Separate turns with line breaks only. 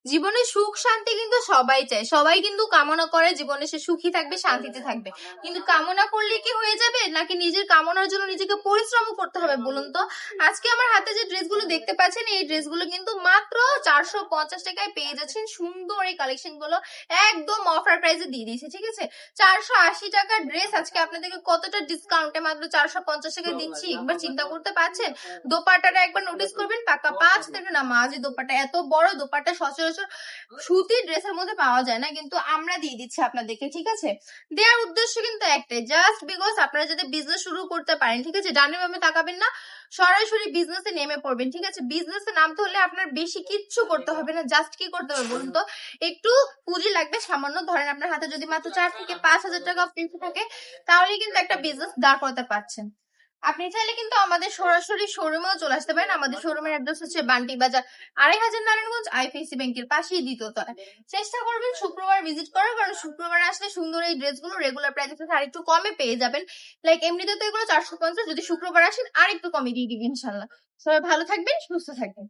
জীবনে সুখ শান্তি কিন্তু সবাই চায়, সবাই কিন্তু কামনা করে জীবনে সে সুখী থাকবে, শান্তিতে থাকবে। কিন্তু কামনা করলে কি হয়ে যাবে, নাকি নিজের কামনার জন্য নিজেকে পরিশ্রম করতে হবে বলুন তো? আজকে আমার হাতে যে ড্রেসগুলো দেখতে পাচ্ছেন, এই ড্রেসগুলো কিন্তু মাত্র 450 টাকায় পেয়ে যাচ্ছেন। সুন্দর এই কালেকশন গুলো একদম অফার প্রাইসে দিয়ে দিয়েছে, ঠিক আছে? 480 টাকার ড্রেস আজকে আপনাদেরকে কতটা ডিসকাউন্টে মাত্র 450 টাকায় দিচ্ছি, একবার চিন্তা করতে পারছেন? দোপাট্টাটা একবার নোটিস করবেন, পাকা 5 থেকে না মাঝি দোপাট্টা, এত বড় দোপাট্টা সচরাচর সুতির ড্রেসের মধ্যে পাওয়া যায় না, কিন্তু আমরা দিয়ে দিচ্ছি আপনাদেরকে, ঠিক আছে? দেওয়ার উদ্দেশ্য কিন্তু একটাই, জাস্ট বিকজ আপনারা যাতে বিজনেস শুরু করতে পারেন, ঠিক আছে? ডানে বামে তাকাবেন না, সরাসরি বিজনেসে নেমে পড়বেন, ঠিক আছে? বিজনেসে নামতে হলে আপনার বেশি কিচ্ছু করতে হবে না, জাস্ট কি করতে হবে বলুন তো? একটু পুঁজি লাগবে সামান্য। ধরেন আপনার হাতে যদি মাত্র 4 থেকে 5 হাজার টাকা পুঁজি থাকে, তাহলে কিন্তু একটা বিজনেস দাঁড় করতে পারছেন। আপনি চাইলে কিন্তু আমাদের সরাসরি শোরুমেও চলে আসতে পারেন। আমাদের শোরুমের অ্যাড্রেস হচ্ছে বান্টি বাজার 2500 নারায়ণগঞ্জ, আইপিসি ব্যাংকের পাশেই দ্বিতীয় তলায়। চেষ্টা করবেন শুক্রবার ভিজিট করার, কারণ শুক্রবার আসলে সুন্দর এই ড্রেসগুলো রেগুলার প্রাইসের থেকে আরেকটু কমে পেয়ে যাবেন। লাইক এমনিতে তো এগুলো 450, যদি শুক্রবার আসেন আর একটু কমে দিয়ে দিবি ইনশাল্লাহ। সবাই ভালো থাকবেন, সুস্থ থাকবেন।